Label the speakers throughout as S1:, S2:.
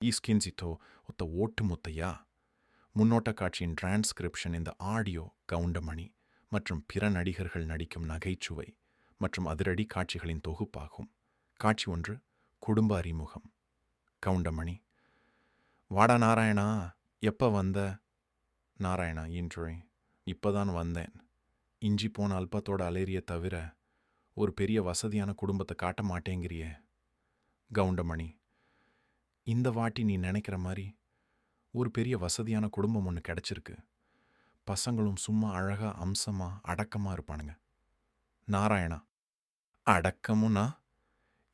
S1: ஈஸ்கின்சித்தோ ஒத்த ஓட்டு முத்தையா. முன்னோட்ட காட்சியின் டிரான்ஸ்கிரிப்ஷன் இந்த ஆடியோ கவுண்டமணி மற்றும் பிற நடிகர்கள் நடிக்கும் நகைச்சுவை மற்றும் அதிரடி காட்சிகளின் தொகுப்பாகும். காட்சி 1, குடும்ப அறிமுகம். கவுண்டமணி: வாடா நாராயணா, எப்ப வந்த? நாராயணா இன்ட்ரோய்: இப்பதான் வந்தேன். இஞ்சி போன அல்பத்தோட அலேரிய தவிர ஒரு பெரிய வசதியான குடும்பத்தை காட்ட மாட்டேங்கிறியே. கவுண்டமணி: இந்த வாட்டி நீ நினைக்கிற மாதிரி ஒரு பெரிய வசதியான குடும்பம் ஒன்று கிடைச்சிருக்கு. பசங்களும் சும்மா அழகா அம்சமா அடக்கமா இருப்பானுங்க. நாராயணா: அடக்கமுன்னா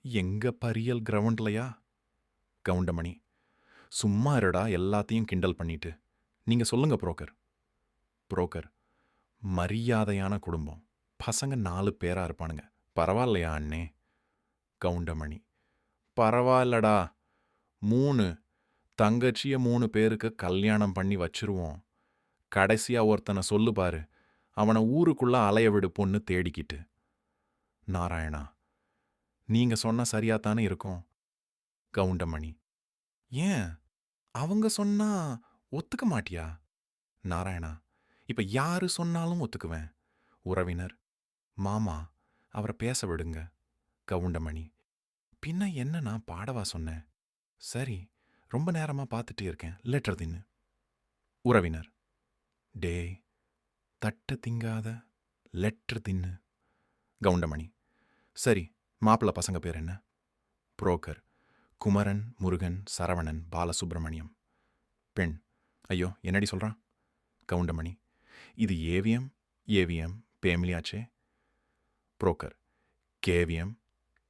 S1: எங்க பரியல் கிரவுண்ட்லையா? கவுண்டமணி: சும்மா இருடா, எல்லாத்தையும் கிண்டல் பண்ணிட்டு. நீங்க சொல்லுங்க புரோக்கர். புரோக்கர்: மரியாதையான குடும்பம். பசங்க 4 பேரா இருப்பானுங்க. பரவாயில்லையா அண்ணே? கவுண்டமணி: பரவாயில்லடா. 3 தங்கச்சிய 3 பேருக்கு கல்யாணம் பண்ணி வச்சிருவோம். கடைசியா ஒருத்தனை சொல்லு பாரு, அவனை ஊருக்குள்ள அலைய விடு பொண்ணு தேடிக்கிட்டு. நாராயணா: நீங்க சொன்னா சரியாத்தானே இருக்கும். கவுண்டமணி: ஏன் அவங்க சொன்னா ஒத்துக்க மாட்டியா? நாராயணா: இப்ப யாரு சொன்னாலும் ஒத்துக்குவேன். உறவினர்: மாமா, அவரை பேச விடுங்க. கவுண்டமணி: பின்ன என்ன நான் பாடவா சொன்னேன்? சரி, ரொம்ப நேரமா பார்த்துட்டே இருக்கேன். லெட்டர் தின்னு. உறவினர்: டேய், தட்ட திங்காத, லெட்டர் தின்னு. கவுண்டமணி: சரி, மாப்பிள்ள பசங்க பேர் என்ன? புரோக்கர்: குமரன், முருகன், சரவணன், பாலசுப்ரமணியம். பெண்: ஐயோ, என்னடி சொல்றான்? கவுண்டமணி: இது ஏவிஎம் ஏவிஎம் பேமிலியாச்சே. Broker: KVM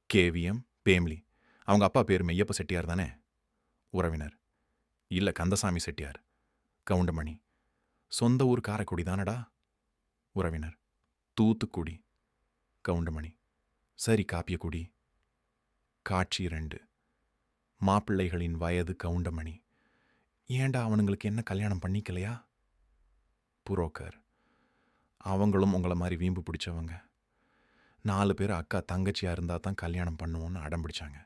S1: KVM family. அவங்க அப்பா பேர் மெய்யப்ப செட்டியார் தானே? உறவினர்: இல்ல, கந்தசாமி செட்டியார். கவுண்டமணி: சொந்த ஊர் காரைக்குடி தானடா? உறவினர்: தூத்துக்குடி. கவுண்டமணி: சரி, காப்பிய குடி. காட்சி 2, மாப்பிள்ளைகளின் வயது. கவுண்டமணி: ஏண்டா அவனுங்களுக்கு என்ன கல்யாணம் பண்ணிக்கலையா? புரோக்கர்: அவங்களும் உங்களை மாதிரி வீம்பு பிடிச்சவங்க. 4 பேர் அக்கா தங்கச்சியா இருந்தா தான் கல்யாணம் பண்ணுவோன்னு அடம் பிடிச்சாங்க.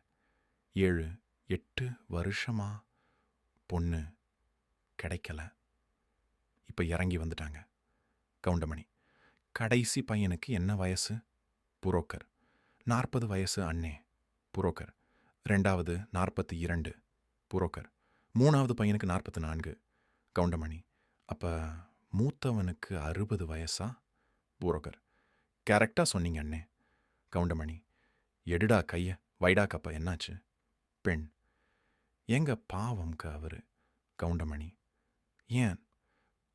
S1: 7, 8 வருஷமா பொண்ணு கிடைக்கல. இப்ப இறங்கி வந்துட்டாங்க. கவுண்டமணி: கடைசி பையனுக்கு என்ன வயசு? புரோக்கர்: 40 வயசு அண்ணே. புரோக்கர்: 2வது 42. புரோக்கர்: 3வது பையனுக்கு 44. கவுண்டமணி: அப்ப மூத்தவனுக்கு 60 வயசா? புரோக்கர்: கரெக்டா சொன்னீங்க அண்ணே. கவுண்டமணி: எடுடா கைய, வைடா கப்ப, என்னாச்சு? பெண்: எங்க பாவம்க்கு அவரு. கவுண்டமணி: ஏன்?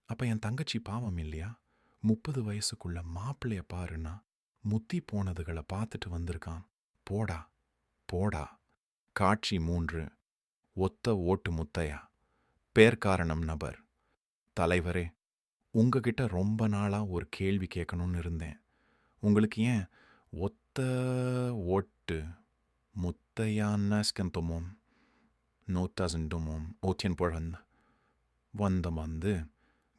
S1: அப்ப என் தங்கச்சி பாவம் இல்லையா? 30 வயசுக்குள்ள மாப்பிள்ளைய பாருன்னா முத்தி போனதுகளை பார்த்துட்டு வந்திருக்கான். போடா போடா. காட்சி 3, ஒத்த ஓட்டு முத்தையா. பேர்காரணம் நபர். தலைவரே, உங்ககிட்ட ரொம்ப நாளா ஒரு கேள்வி கேட்கணும்னு இருந்தேன். உங்களுக்கு ஏன் ஒத்த ஓட்டு முத்தையான்னா ஸ்கந்தமோம் நோட்டாசன்டுமோம் ஓத்தியன் புழன் வந்து.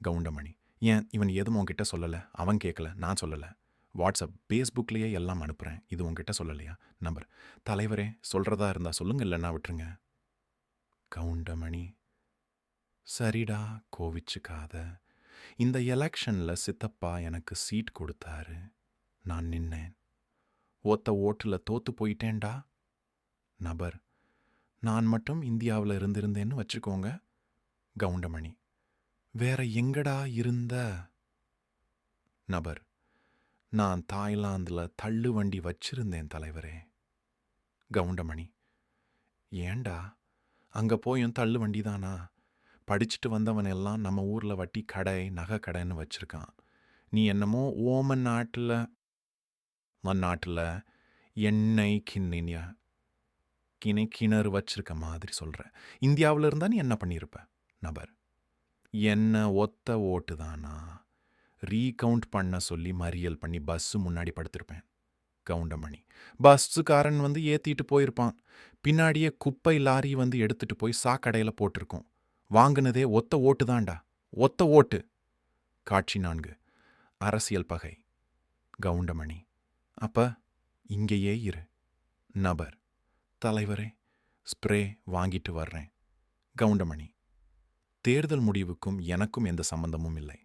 S1: கவுண்டமணி: ஏன் இவன் எதுவும் உங்ககிட்ட சொல்லலை? அவன் கேட்கல, நான் சொல்லலை. வாட்ஸ்அப் ஃபேஸ்புக்லேயே எல்லாம் அனுப்புகிறேன். இது உங்ககிட்ட சொல்லலையா? நம்பர். தலைவரே, சொல்கிறதா இருந்தா சொல்லுங்க, இல்லைன்னா விட்டுருங்க. கவுண்டமணி: சரிடா, கோவிச்சுக்காத. இந்த எலெக்ஷனில் சித்தப்பா எனக்கு சீட் கொடுத்தாரு. நான் நின்னேன். ஒத்த ஓட்டில் தோத்து போயிட்டேன்டா. நபர்: நான் மட்டும் இந்தியாவில் இருந்திருந்தேன்னு வச்சுக்கோங்க. கவுண்டமணி: வேற எங்கடா இருந்த? நபர்: நான் தாய்லாந்தில் தள்ளு வண்டி வச்சிருந்தேன் தலைவரே. கவுண்டமணி: ஏண்டா, அங்கே போயும் தள்ளு வண்டி தானா? படிச்சுட்டு வந்தவன் எல்லாம் நம்ம ஊரில் வட்டி கடை, நகை கடைன்னு வச்சிருக்கான். நீ என்னமோ ஓமன் நாட்டில் எண்ணெய் கிணறு வச்சிருக்க மாதிரி சொல்கிற. இந்தியாவில் இருந்தால் நீ என்ன பண்ணியிருப்ப? நபர்: என்ன ஒத்த ஓட்டு தானா? ரீகவுண்ட் பண்ண சொல்லி மறியல் பண்ணி பஸ்ஸு முன்னாடி படுத்திருப்பேன். கவுண்டமணி: பஸ்ஸுக்காரன் வந்து ஏற்றிட்டு போயிருப்பான். பின்னாடியே குப்பை லாரி வந்து எடுத்துட்டு போய் சாக்கடையில் போட்டிருக்கோம். வாங்கினதே ஒத்த ஓட்டு தான்டா, ஒத்த ஓட்டு. காட்சி 4, அரசியல் பகை. கவுண்டமணி: அப்ப இங்கேயே இரு. நபர்: தலைவரே, ஸ்ப்ரே வாங்கிட்டு வர்றேன். கவுண்டமணி. தேர்தல் முடிவுக்கும் எனக்கும் எந்த சம்பந்தமும் இல்லை.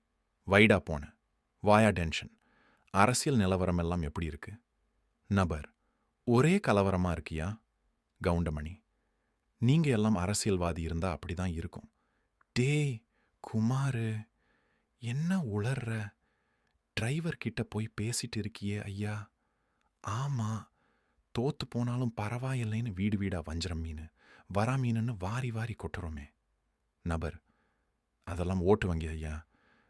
S1: வைடா போன. வாயா டென்ஷன். அரசியல் நிலவரம் எல்லாம் எப்படி இருக்கு? நபர். ஒரே கலவரமா இருக்கியா? கவுண்டமணி. நீங்க எல்லாம் அரசியல்வாதி இருந்தா அப்படிதான் இருக்கும். டேய் குமாரு, என்ன உளர்ற? டிரைவர் கிட்ட போய் பேசிட்டு இருக்கியே ஐயா. ஆமா, தோத்து போனாலும் பரவாயில்லைன்னு வீடு வீடா வஞ்சரம் மீன், வரா மீனுன்னு வாரி வாரி கொட்டுறோமே. நபர். அதெல்லாம் ஓட்டு வங்கி ஐயா,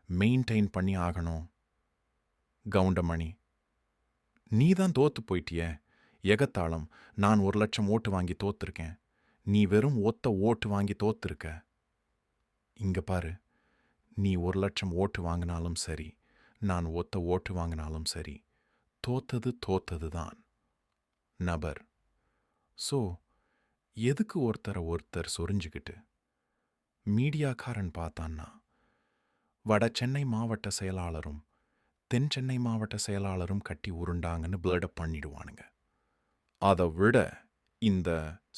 S1: மெயின்டைன் பண்ணி ஆகணும். கவுண்டமணி. நீ தான் தோத்து போயிட்டியே. எகத்தாளம், நான் 1,00,000 ஓட்டு வாங்கி தோத்துருக்கேன். நீ வெறும் ஒத்த ஓட்டு வாங்கி தோத்துருக்க. இங்க பாரு, நீ 1,00,000 ஓட்டு வாங்கினாலும் சரி, நான் ஒத்த ஓட்டு வாங்கினாலும் சரி, தோத்தது தான். நபர். சோ எதுக்கு ஒருத்தர் சொரிஞ்சுக்கிட்டு? மீடியாக்காரன் பார்த்தான்னா வட சென்னை மாவட்ட செயலாளரும் தென் சென்னை மாவட்ட செயலாளரும் கட்டி உருண்டாங்கன்னு பிளடப் பண்ணிடுவானுங்க. அதை விட இந்த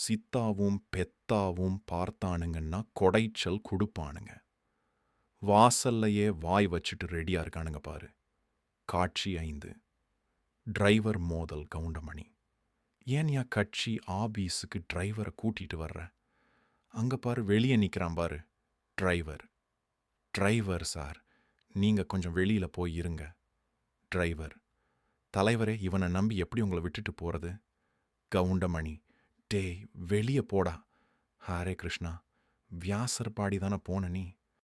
S1: சித்தாவும் பெத்தாவும் பார்த்தானுங்கன்னா கொடைச்சல் கொடுப்பானுங்க. வாசல்லையே வாய் வச்சுட்டு ரெடியா இருக்கானுங்க பாரு. காட்சி 5. டிரைவர் மோதல். கவுண்டமணி. ஏன்யா கட்சி ஆபீஸுக்கு டிரைவரை கூட்டிட்டு வர்ற? அங்க பாரு, வெளியே நிற்கிறான் பாரு டிரைவர். டிரைவர் சார், நீங்க கொஞ்சம் வெளியில போய் இருங்க. டிரைவர். தலைவரே, இவனை நம்பி எப்படி உங்களை விட்டுட்டு போறது? கவுண்டமணி. டேய் வெளியே போடா. ஹரே கிருஷ்ணா, வியாசர் பாடி தானே போன நீ.